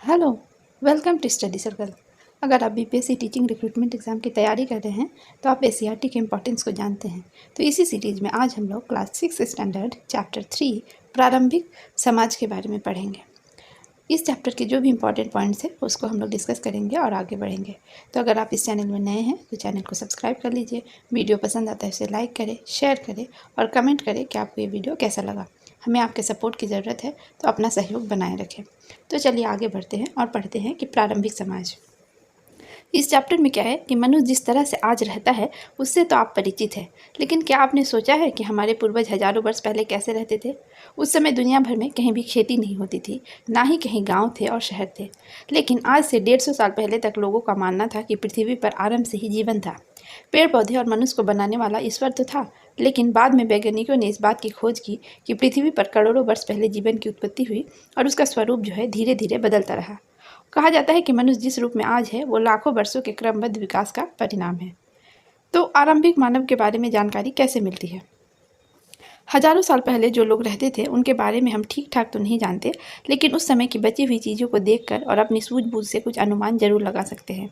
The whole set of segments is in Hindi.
Hello, welcome to study circle. अगर आप बीपीएससी टीचिंग रिक्रूटमेंट एग्ज़ाम की तैयारी कर रहे हैं तो आप एससीईआरटी के इम्पोर्टेंस को जानते हैं। तो इसी सीरीज़ में आज हम लोग क्लास 6 स्टैंडर्ड चैप्टर 3 प्रारंभिक समाज के बारे में पढ़ेंगे। इस चैप्टर के जो भी इम्पोर्टेंट पॉइंट्स हैं उसको हम लोग डिस्कस करेंगे और आगे बढ़ेंगे। तो अगर आप इस चैनल में नए हैं तो चैनल को सब्सक्राइब कर लीजिए। वीडियो पसंद आता है उसे लाइक करें, शेयर करें और कमेंट करें कि आपको ये वीडियो कैसा लगा। हमें आपके सपोर्ट की ज़रूरत है, तो अपना सहयोग बनाए रखें। तो चलिए आगे बढ़ते हैं और पढ़ते हैं कि प्रारंभिक समाज। इस चैप्टर में क्या है कि मनुष्य जिस तरह से आज रहता है उससे तो आप परिचित हैं, लेकिन क्या आपने सोचा है कि हमारे पूर्वज हजारों वर्ष पहले कैसे रहते थे? उस समय दुनिया भर में कहीं भी खेती नहीं होती थी, ना ही कहीं गांव थे और शहर थे। लेकिन आज से 150 साल पहले तक लोगों का मानना था कि पृथ्वी पर आरंभ से ही जीवन था। पेड़ पौधे और मनुष्य को बनाने वाला ईश्वर तो था, लेकिन बाद में वैज्ञानिकों ने इस बात की खोज की कि पृथ्वी पर करोड़ों वर्ष पहले जीवन की उत्पत्ति हुई और उसका स्वरूप जो है धीरे धीरे बदलता रहा। कहा जाता है कि मनुष्य जिस रूप में आज है वो लाखों वर्षों के क्रमबद्ध विकास का परिणाम है। तो आरंभिक मानव के बारे में जानकारी कैसे मिलती है? हजारों साल पहले जो लोग रहते थे उनके बारे में हम ठीक ठाक तो नहीं जानते, लेकिन उस समय की बची हुई चीज़ों को देखकर और अपनी सूझबूझ से कुछ अनुमान जरूर लगा सकते हैं।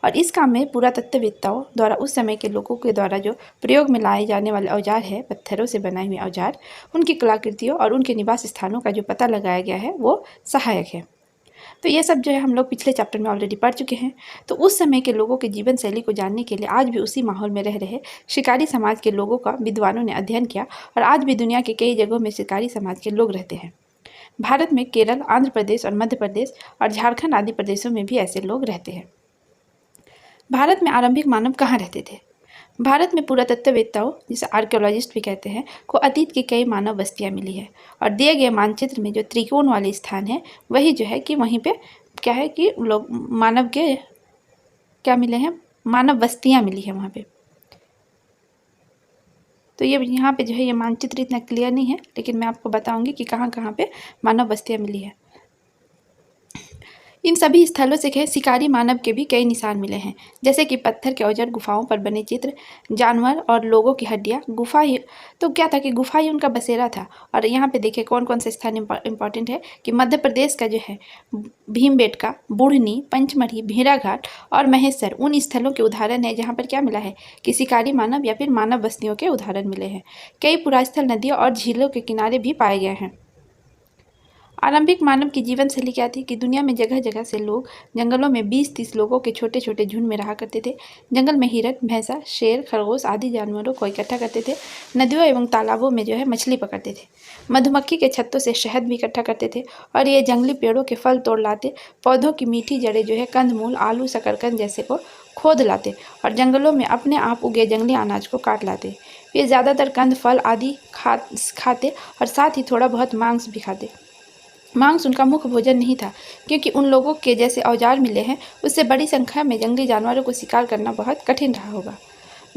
और इस काम में पुरातत्ववेत्ताओं द्वारा उस समय के लोगों के द्वारा जो प्रयोग में लाए जाने वाले औजार है, पत्थरों से बनाए हुए औजार, उनकी कलाकृतियों और उनके निवास स्थानों का जो पता लगाया गया है वो सहायक है। तो ये सब जो है हम लोग पिछले चैप्टर में ऑलरेडी पढ़ चुके हैं। तो उस समय के लोगों के जीवन शैली को जानने के लिए आज भी उसी माहौल में रह रहे शिकारी समाज के लोगों का विद्वानों ने अध्ययन किया और आज भी दुनिया के कई जगहों में शिकारी समाज के लोग रहते हैं। भारत में केरल, आंध्र प्रदेश और मध्य प्रदेश और झारखंड आदि प्रदेशों में भी ऐसे लोग रहते हैं। भारत में आरंभिक मानव कहाँ रहते थे? भारत में पुरातत्ववेत्ताओं, जिसे आर्कियोलॉजिस्ट भी कहते हैं, को अतीत की कई मानव बस्तियां मिली है और दिए गए मानचित्र में जो त्रिकोण वाले स्थान है वही जो है कि वहीं पे क्या है कि लोग मानव के क्या मिले हैं, मानव बस्तियां मिली है वहाँ पे। तो ये यहाँ पे जो है ये मानचित्र इतना क्लियर नहीं है, लेकिन मैं आपको बताऊंगी कि कहाँ कहाँ पे मानव बस्तियां मिली है। इन सभी स्थलों से क्या शिकारी मानव के भी कई निशान मिले हैं, जैसे कि पत्थर के औजार, गुफाओं पर बने चित्र, जानवर और लोगों की हड्डियां। गुफा ही तो क्या था कि गुफा ही उनका बसेरा था। और यहाँ पे देखिए कौन कौन से स्थान इंपॉर्टेंट है कि मध्य प्रदेश का जो है भीमबेटका, बुढ़नी, पंचमढ़ी, भेड़ाघाट और महेश्वर उन स्थलों के उदाहरण है जहाँ पर क्या मिला है कि शिकारी मानव या फिर मानव बस्तियों के उदाहरण मिले हैं। कई पुरास्थल नदियों और झीलों के किनारे भी पाए गए हैं। आरंभिक मानव की जीवन शैली क्या थी कि दुनिया में जगह जगह से लोग जंगलों में 20-30 लोगों के छोटे छोटे झुंड में रहा करते थे। जंगल में हिरन, भैंसा, शेर, खरगोश आदि जानवरों को इकट्ठा करते थे। नदियों एवं तालाबों में जो है मछली पकड़ते थे। मधुमक्खी के छत्तों से शहद भी इकट्ठा करते थे और ये जंगली पेड़ों के फल तोड़ लाते। पौधों की मीठी जड़ें जो है कंदमूल, आलू, शकरकंद जैसे को खोद लाते और जंगलों में अपने आप उगे जंगली अनाज को काट लाते। ये ज़्यादातर कंद, फल आदि खाते और साथ ही थोड़ा बहुत मांस भी खाते। मांस उनका मुख्य भोजन नहीं था, क्योंकि उन लोगों के जैसे औजार मिले हैं उससे बड़ी संख्या में जंगली जानवरों को शिकार करना बहुत कठिन रहा होगा।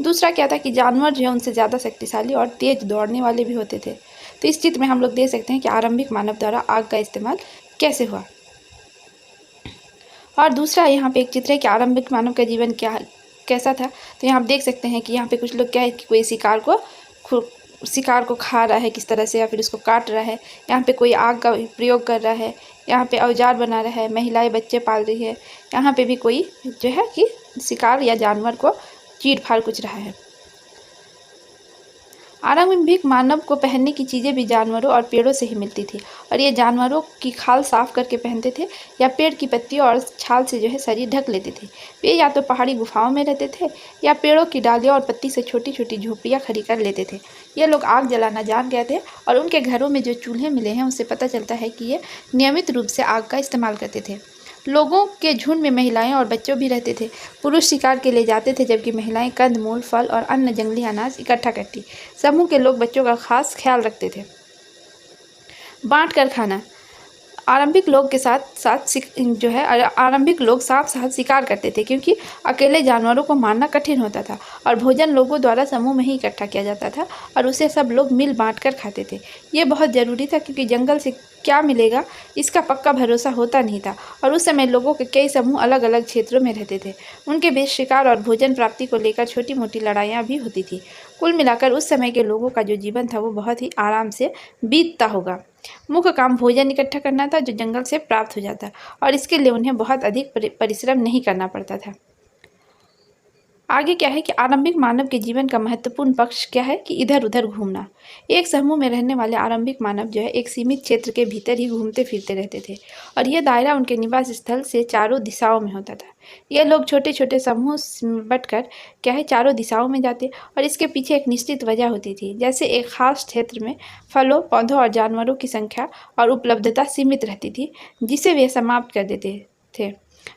दूसरा क्या था कि जानवर जो है उनसे ज़्यादा शक्तिशाली और तेज दौड़ने वाले भी होते थे। तो इस चित्र में हम लोग देख सकते हैं कि आरंभिक मानव द्वारा आग का इस्तेमाल कैसे हुआ। और दूसरा यहाँ पे एक चित्र है कि आरंभिक मानव का जीवन कैसा था। तो यहाँ आप देख सकते हैं कि यहाँ पे कुछ लोग क्या है कि कोई शिकार को खा रहा है किस तरह से, या फिर उसको काट रहा है। यहाँ पे कोई आग का प्रयोग कर रहा है, यहाँ पे औजार बना रहा है, महिलाएं बच्चे पाल रही है। यहाँ पे भी कोई जो है कि शिकार या जानवर को चीर फाड़ कुछ रहा है। आरंभिक मानव को पहनने की चीज़ें भी जानवरों और पेड़ों से ही मिलती थी और ये जानवरों की खाल साफ करके पहनते थे या पेड़ की पत्तियों और छाल से जो है शरीर ढक लेते थे। वे या तो पहाड़ी गुफाओं में रहते थे या पेड़ों की डालियों और पत्ती से छोटी छोटी झोपड़ियाँ खड़ी कर लेते थे। ये लोग आग जलाना जान गए थे और उनके घरों में जो चूल्हे मिले हैं उससे पता चलता है कि ये नियमित रूप से आग का इस्तेमाल करते थे। लोगों के झुंड में महिलाएं और बच्चों भी रहते थे। पुरुष शिकार के लिए जाते थे, जबकि महिलाएं कंदमूल, फल और अन्य जंगली अनाज इकट्ठा करती। समूह के लोग बच्चों का खास ख्याल रखते थे। बांट कर खाना। आरंभिक लोग के आरंभिक लोग साथ साथ शिकार करते थे, क्योंकि अकेले जानवरों को मारना कठिन होता था और भोजन लोगों द्वारा समूह में ही इकट्ठा किया जाता था और उसे सब लोग मिल बांट कर खाते थे। ये बहुत ज़रूरी था, क्योंकि जंगल से क्या मिलेगा इसका पक्का भरोसा होता नहीं था और उस समय लोगों के कई समूह अलग अलग क्षेत्रों में रहते थे। उनके बीच शिकार और भोजन प्राप्ति को लेकर छोटी मोटी लड़ाइयाँ भी होती थी। कुल मिलाकर उस समय के लोगों का जो जीवन था वो बहुत ही आराम से बीतता होगा। मुख्य काम भोजन इकट्ठा करना था जो जंगल से प्राप्त हो जाता और इसके लिए उन्हें बहुत अधिक परिश्रम नहीं करना पड़ता था। आगे क्या है कि आरंभिक मानव के जीवन का महत्वपूर्ण पक्ष क्या है कि इधर उधर घूमना। एक समूह में रहने वाले आरंभिक मानव जो है एक सीमित क्षेत्र के भीतर ही घूमते फिरते रहते थे और यह दायरा उनके निवास स्थल से चारों दिशाओं में होता था। यह लोग छोटे छोटे समूह में बटकर क्या है चारों दिशाओं में जाते और इसके पीछे एक निश्चित वजह होती थी, जैसे एक खास क्षेत्र में फलों पौधों और जानवरों की संख्या और उपलब्धता सीमित रहती थी जिसे वे समाप्त कर देते थे।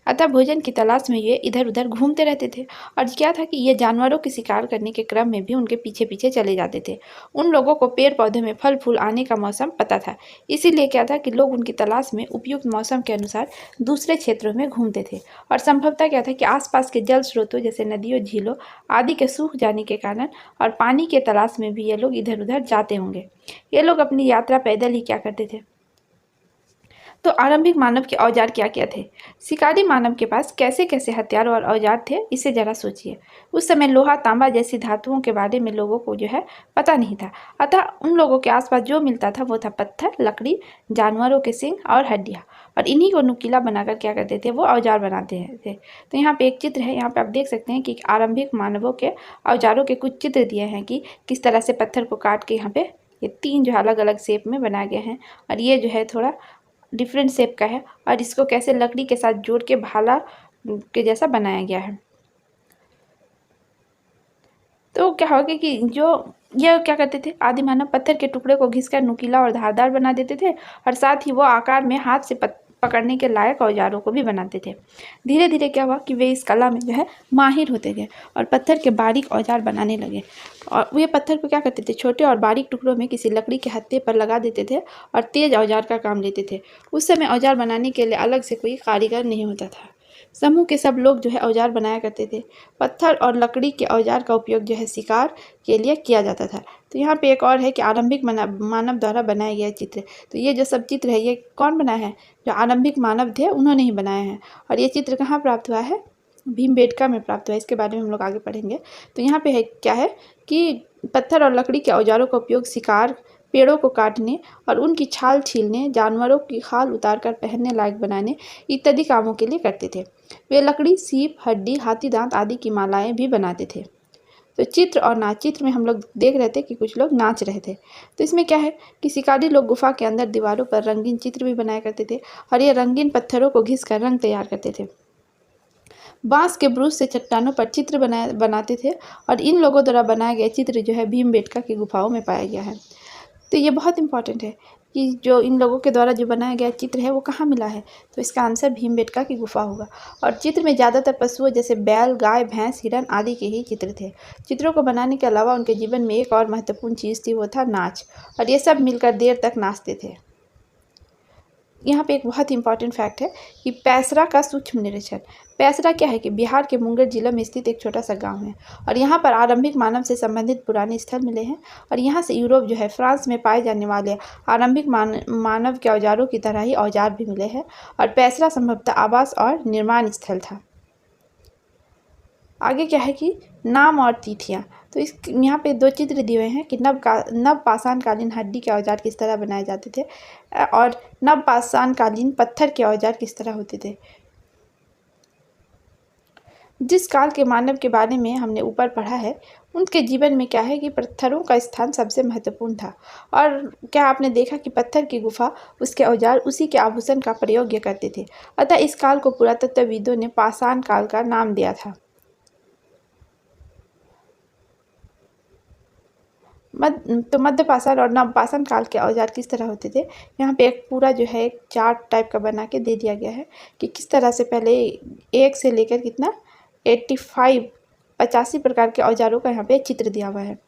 अतः भोजन की तलाश में ये इधर उधर घूमते रहते थे और क्या था कि ये जानवरों के शिकार करने के क्रम में भी उनके पीछे पीछे चले जाते थे। उन लोगों को पेड़ पौधे में फल फूल आने का मौसम पता था, इसीलिए क्या था कि लोग उनकी तलाश में उपयुक्त मौसम के अनुसार दूसरे क्षेत्रों में घूमते थे और संभवतः क्या था कि आसपास के जल स्रोतों जैसे नदियों झीलों आदि के सूख जाने के कारण और पानी के तलाश में भी ये लोग इधर उधर जाते होंगे। ये लोग अपनी यात्रा पैदल ही क्या करते थे। तो आरंभिक मानव के औजार क्या क्या थे। शिकारी मानव के पास कैसे कैसे हथियार और औजार थे, इसे जरा सोचिए। उस समय लोहा तांबा जैसी धातुओं के बारे में लोगों को जो है पता नहीं था, अतः उन लोगों के आसपास जो मिलता था वो था पत्थर, लकड़ी, जानवरों के सींग और हड्डियाँ, और इन्हीं को नुकीला बनाकर क्या करते थे वो औजार बनाते थे। तो यहाँ पे एक चित्र है, यहाँ पे आप देख सकते हैं कि आरंभिक मानवों के औजारों के कुछ चित्र दिए हैं कि किस तरह से पत्थर को काट के यहाँ पे ये 3 जो अलग अलग शेप में बनाए गए हैं और ये जो है थोड़ा डिफरेंट शेप का है और इसको कैसे लकड़ी के साथ जोड़ के भाला के जैसा बनाया गया है। तो क्या होगा कि जो यह क्या करते थे, आदि मानव पत्थर के टुकड़े को घिसकर नुकीला और धारदार बना देते थे और साथ ही वो आकार में हाथ से पकड़ने के लायक औजारों को भी बनाते थे। धीरे धीरे क्या हुआ कि वे इस कला में जो है माहिर होते गए और पत्थर के बारीक औजार बनाने लगे और वे पत्थर को क्या करते थे, छोटे और बारीक टुकड़ों में किसी लकड़ी के हत्थे पर लगा देते थे और तेज औजार का काम लेते थे। उस समय औजार बनाने के लिए अलग से कोई कारीगर नहीं होता था, समूह के सब लोग जो है औजार बनाया करते थे। पत्थर और लकड़ी के औजार का उपयोग जो है शिकार के लिए किया जाता था। तो यहाँ पे एक और है कि आरंभिक मानव द्वारा बनाया गया चित्र। तो ये जो सब चित्र है ये कौन बनाया है, जो आरंभिक मानव थे उन्होंने ही बनाया है। और ये चित्र कहाँ प्राप्त हुआ है, भीमबेटका में प्राप्त हुआ है। इसके बारे में हम लोग आगे पढ़ेंगे। तो यहाँ पे है क्या है कि पत्थर और लकड़ी के औजारों का उपयोग शिकार, पेड़ों को काटने और उनकी छाल छीलने, जानवरों की खाल उतारकर पहनने लायक बनाने इत्यादि कामों के लिए करते थे। वे लकड़ी, सीप, हड्डी, हाथी दांत आदि की मालाएं भी बनाते थे। तो चित्र और नाच, चित्र में हम लोग देख रहे थे कि कुछ लोग नाच रहे थे। तो इसमें क्या है कि शिकारी लोग गुफा के अंदर दीवारों पर रंगीन चित्र भी बनाया करते थे और ये रंगीन पत्थरों को घिस कर रंग तैयार करते थे। बांस के ब्रूस से चट्टानों पर चित्र बनाते थे और इन लोगों द्वारा बनाया गया चित्र जो है भीमबेटका की गुफाओं में पाया गया है। तो ये बहुत इंपॉर्टेंट है कि जो इन लोगों के द्वारा जो बनाया गया चित्र है वो कहाँ मिला है। तो इसका आंसर भीमबेटका की गुफा होगा। और चित्र में ज़्यादातर पशुओं जैसे बैल, गाय, भैंस, हिरन आदि के ही चित्र थे। चित्रों को बनाने के अलावा उनके जीवन में एक और महत्वपूर्ण चीज़ थी, वो था नाच, और ये सब मिलकर देर तक नाचते थे। यहाँ पे एक बहुत इंपॉर्टेंट फैक्ट है कि पैसरा का सूक्ष्म निरीक्षण। पैसरा क्या है कि बिहार के मुंगेर जिले में स्थित एक छोटा सा गांव है और यहाँ पर आरंभिक मानव से संबंधित पुराने स्थल मिले हैं और यहाँ से यूरोप जो है फ्रांस में पाए जाने वाले आरंभिक मानव के औजारों की तरह ही औजार भी मिले हैं और पैसरा संभवतः आवास और निर्माण स्थल था। आगे क्या है कि नाम और तिथियाँ। तो इस यहाँ पे 2 चित्र दिए हुए हैं कि नव पाषाणकालीन हड्डी के औजार किस तरह बनाए जाते थे और नव पाषाणकालीन पत्थर के औजार किस तरह होते थे। जिस काल के मानव के बारे में हमने ऊपर पढ़ा है उनके जीवन में क्या है कि पत्थरों का स्थान सबसे महत्वपूर्ण था और क्या आपने देखा कि पत्थर की गुफा, उसके औजार उसी के आभूषण का प्रयोग करते थे। अतः इस काल को पुरातत्वविदों ने पाषाण काल का नाम दिया था। तो मध्य पाषाण और नव पाषाण काल के औजार किस तरह होते थे, यहाँ पे एक पूरा जो है एक चार्ट टाइप का बना के दे दिया गया है कि किस तरह से पहले 1 से लेकर कितना 85 प्रकार के औजारों का यहाँ पे चित्र दिया हुआ है।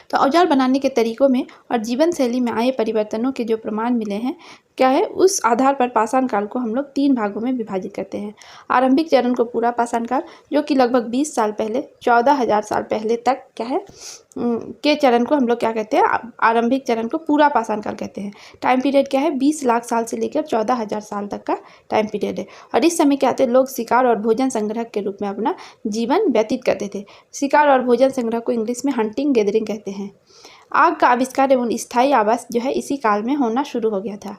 तो औजार बनाने के तरीकों में और जीवन शैली में आए परिवर्तनों के जो प्रमाण मिले हैं क्या है, उस आधार पर पाषाण काल को हम लोग 3 भागों में विभाजित करते हैं। आरंभिक चरण को पूरा पाषाण काल, जो कि लगभग 20 साल पहले 14,000 साल पहले तक क्या है के चरण को हम लोग क्या कहते हैं, आरंभिक चरण को पूरा पाषाण काल कहते हैं। टाइम पीरियड क्या है, 20 लाख साल से लेकर 14,000 साल तक का टाइम पीरियड है। और इस समय क्या थे, लोग शिकार और भोजन संग्रह के रूप में अपना जीवन व्यतीत करते थे। शिकार और भोजन संग्रह को इंग्लिश में हंटिंग गैदरिंग कहते हैं। आग का आविष्कार एवं स्थायी आवास जो है इसी काल में होना शुरू हो गया था।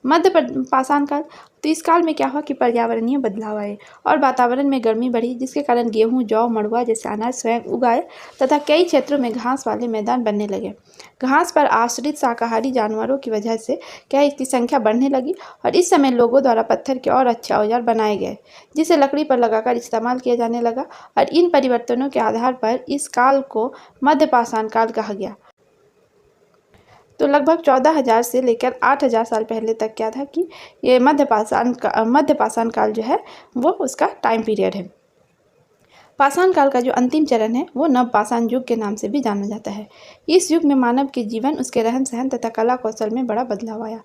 मध्य पाषाण काल, तो इस काल में क्या हुआ कि पर्यावरणीय बदलाव आए और वातावरण में गर्मी बढ़ी, जिसके कारण गेहूं, जौ, मड़ुआ जैसे अनाज स्वयं उगाए तथा कई क्षेत्रों में घास वाले मैदान बनने लगे। घास पर आश्रित शाकाहारी जानवरों की वजह से क्या इसकी संख्या बढ़ने लगी और इस समय लोगों द्वारा पत्थर के और अच्छे औजार बनाए गए, जिसे लकड़ी पर लगाकर इस्तेमाल किया जाने लगा। और इन परिवर्तनों के आधार पर इस काल को मध्य पाषाण काल कहा गया। तो लगभग 14,000 से लेकर 8,000 साल पहले तक क्या था कि ये मध्य पाषाण काल जो है वो उसका टाइम पीरियड है। पाषाण काल का जो अंतिम चरण है वो नव पाषाण युग के नाम से भी जाना जाता है। इस युग में मानव के जीवन, उसके रहन सहन तथा कला कौशल में बड़ा बदलाव आया।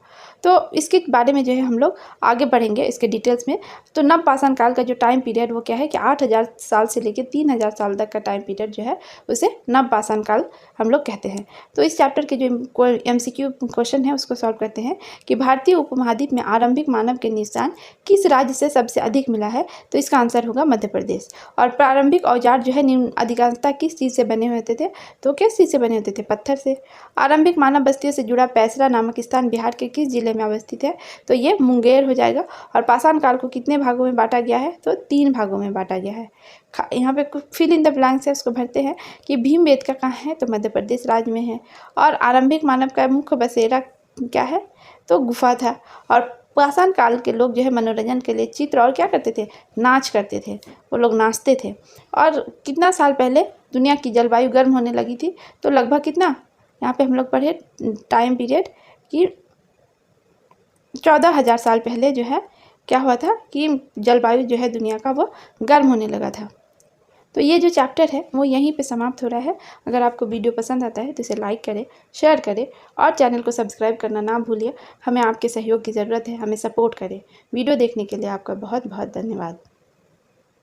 तो इसके बारे में जो है हम लोग आगे बढ़ेंगे इसके डिटेल्स में। तो नव पाषाण काल का जो टाइम पीरियड वो क्या है कि 8,000 साल से लेकर 3,000 साल तक का टाइम पीरियड जो है उसे नव पाषाण काल हम लोग कहते हैं। तो इस चैप्टर के जो MCQ क्वेश्चन है उसको सॉल्व करते हैं कि भारतीय उपमहाद्वीप में आरंभिक मानव के निशान किस राज्य से सबसे अधिक मिला है। तो इसका आंसर होगा मध्य प्रदेश। और प्रारंभिक औजार जो है निम्न अधिकांशतः किस चीज़ से बने होते थे, तो किस चीज़ से बने होते थे, पत्थर से। आरंभिक मानव बस्तियों से जुड़ा पैसरा नामक स्थान बिहार के किस जिले में अवस्थित है, तो ये मुंगेर हो जाएगा। और पाषाण काल को कितने भागों में बांटा गया है, तो 3 भागों में बांटा गया है। यहाँ पे कुछ फिल इन द ब्लैंक्स है, उसको भरते हैं कि भीमबेटका कहाँ है, तो मध्य प्रदेश राज्य में है। और आरंभिक मानव का मुख्य बसेरा क्या है, तो गुफा था। और पाषाण काल के लोग जो है मनोरंजन के लिए चित्र और क्या करते थे, नाच करते थे, वो लोग नाचते थे। और कितना साल पहले दुनिया की जलवायु गर्म होने लगी थी, तो लगभग कितना, यहाँ पे हम लोग पढ़े टाइम पीरियड कि 14,000 साल पहले जो है क्या हुआ था कि जलवायु जो है दुनिया का वो गर्म होने लगा था। तो ये जो चैप्टर है वो यहीं पे समाप्त हो रहा है। अगर आपको वीडियो पसंद आता है तो इसे लाइक करें, शेयर करें और चैनल को सब्सक्राइब करना ना भूलिए। हमें आपके सहयोग की ज़रूरत है, हमें सपोर्ट करें। वीडियो देखने के लिए आपका बहुत बहुत धन्यवाद।